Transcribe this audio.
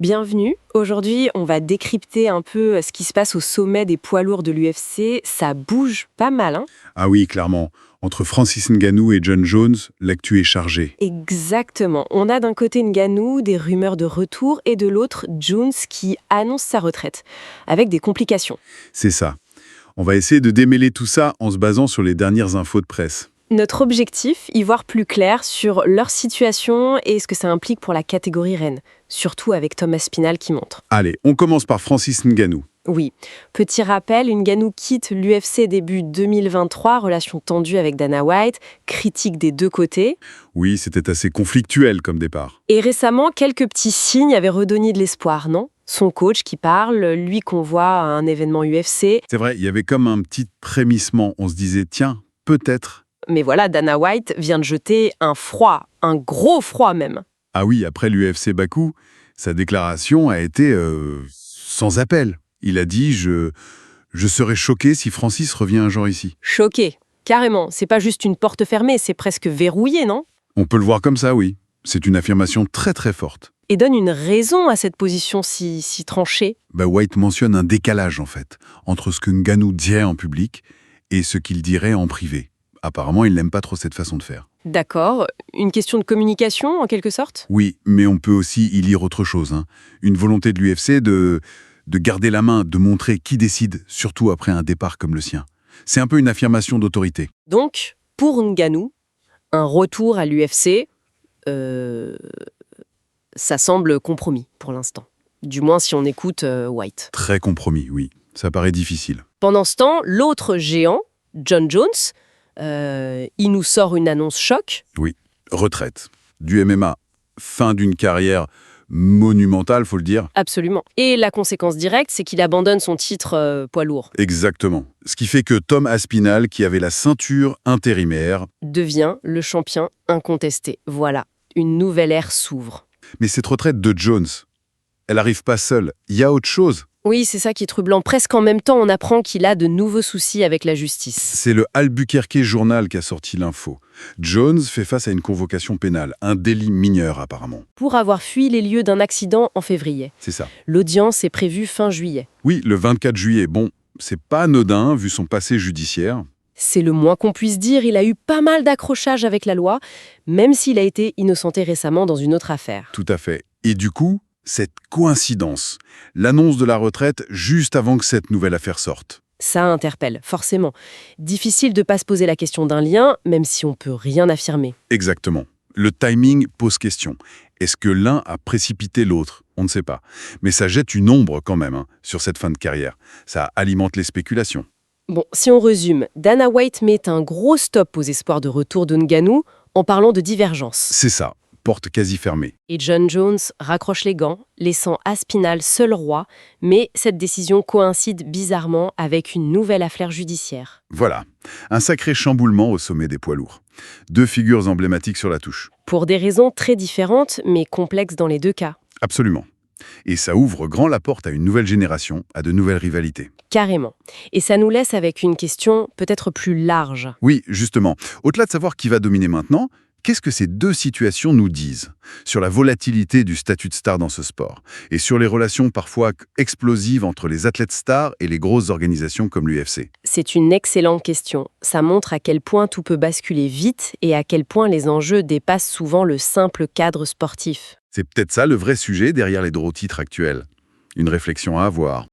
Bienvenue. Aujourd'hui, on va décrypter un peu ce qui se passe au sommet des poids lourds de l'UFC. Ça bouge pas mal, hein? Ah oui, clairement. Entre Francis Ngannou et John Jones, l'actu est chargée. Exactement. On a d'un côté Ngannou, des rumeurs de retour, et de l'autre, Jones qui annonce sa retraite, avec des complications. C'est ça. On va essayer de démêler tout ça en se basant sur les dernières infos de presse. Notre objectif, y voir plus clair sur leur situation et ce que ça implique pour la catégorie reine, surtout avec Thomas Spinal qui montre. Allez, on commence par Francis Ngannou. Oui, petit rappel, Ngannou quitte l'UFC début 2023, relation tendue avec Dana White, critique des deux côtés. Oui, c'était assez conflictuel comme départ. Et récemment, quelques petits signes avaient redonné de l'espoir, non? Son coach qui parle, lui qu'on voit à un événement UFC. C'est vrai, il y avait comme un petit frémissement. On se disait, tiens, peut-être. Mais voilà, Dana White vient de jeter un froid, un gros froid même. Ah oui, après l'UFC Bakou, sa déclaration a été sans appel. Il a dit, je serais choqué si Francis revient un jour ici. Choqué, carrément. C'est pas juste une porte fermée, c'est presque verrouillé, non? On peut le voir comme ça, oui. C'est une affirmation très très forte. Et donne une raison à cette position si tranchée. White mentionne un décalage, en fait, entre ce que Ngannou dirait en public et ce qu'il dirait en privé. Apparemment, il n'aime pas trop cette façon de faire. D'accord, une question de communication en quelque sorte? Oui, mais on peut aussi y lire autre chose. Une volonté de l'UFC de garder la main, de montrer qui décide, surtout après un départ comme le sien. C'est un peu une affirmation d'autorité. Donc, pour Ngannou, un retour à l'UFC, ça semble compromis pour l'instant. Du moins si on écoute White. Très compromis, oui. Ça paraît difficile. Pendant ce temps, l'autre géant, John Jones, il nous sort une annonce choc. Oui, retraite. Du MMA, fin d'une carrière monumentale, faut le dire. Absolument. Et la conséquence directe, c'est qu'il abandonne son titre poids lourd. Exactement. Ce qui fait que Tom Aspinall, qui avait la ceinture intérimaire... devient le champion incontesté. Voilà, une nouvelle ère s'ouvre. Mais cette retraite de Jones, elle n'arrive pas seule. Il y a autre chose. Oui, c'est ça qui est troublant. Presque en même temps, on apprend qu'il a de nouveaux soucis avec la justice. C'est le Albuquerque Journal qui a sorti l'info. Jones fait face à une convocation pénale, un délit mineur apparemment. Pour avoir fui les lieux d'un accident en février. C'est ça. L'audience est prévue fin juillet. Oui, le 24 juillet. Bon, c'est pas anodin vu son passé judiciaire. C'est le moins qu'on puisse dire, il a eu pas mal d'accrochages avec la loi, même s'il a été innocenté récemment dans une autre affaire. Tout à fait. Et du coup, cette coïncidence, l'annonce de la retraite juste avant que cette nouvelle affaire sorte. Ça interpelle, forcément. Difficile de pas se poser la question d'un lien, même si on peut rien affirmer. Exactement. Le timing pose question. Est-ce que l'un a précipité l'autre? On ne sait pas. Mais ça jette une ombre quand même sur cette fin de carrière. Ça alimente les spéculations. Bon, si on résume, Dana White met un gros stop aux espoirs de retour de Ngannou en parlant de divergence. C'est ça, porte quasi fermée. Et John Jones raccroche les gants, laissant Aspinall seul roi, mais cette décision coïncide bizarrement avec une nouvelle affaire judiciaire. Voilà, un sacré chamboulement au sommet des poids lourds. Deux figures emblématiques sur la touche. Pour des raisons très différentes, mais complexes dans les deux cas. Absolument. Et ça ouvre grand la porte à une nouvelle génération, à de nouvelles rivalités. Carrément. Et ça nous laisse avec une question peut-être plus large. Oui, justement. Au-delà de savoir qui va dominer maintenant, qu'est-ce que ces deux situations nous disent sur la volatilité du statut de star dans ce sport et sur les relations parfois explosives entre les athlètes stars et les grosses organisations comme l'UFC? C'est une excellente question. Ça montre à quel point tout peut basculer vite et à quel point les enjeux dépassent souvent le simple cadre sportif. C'est peut-être ça le vrai sujet derrière les gros titres actuels. Une réflexion à avoir.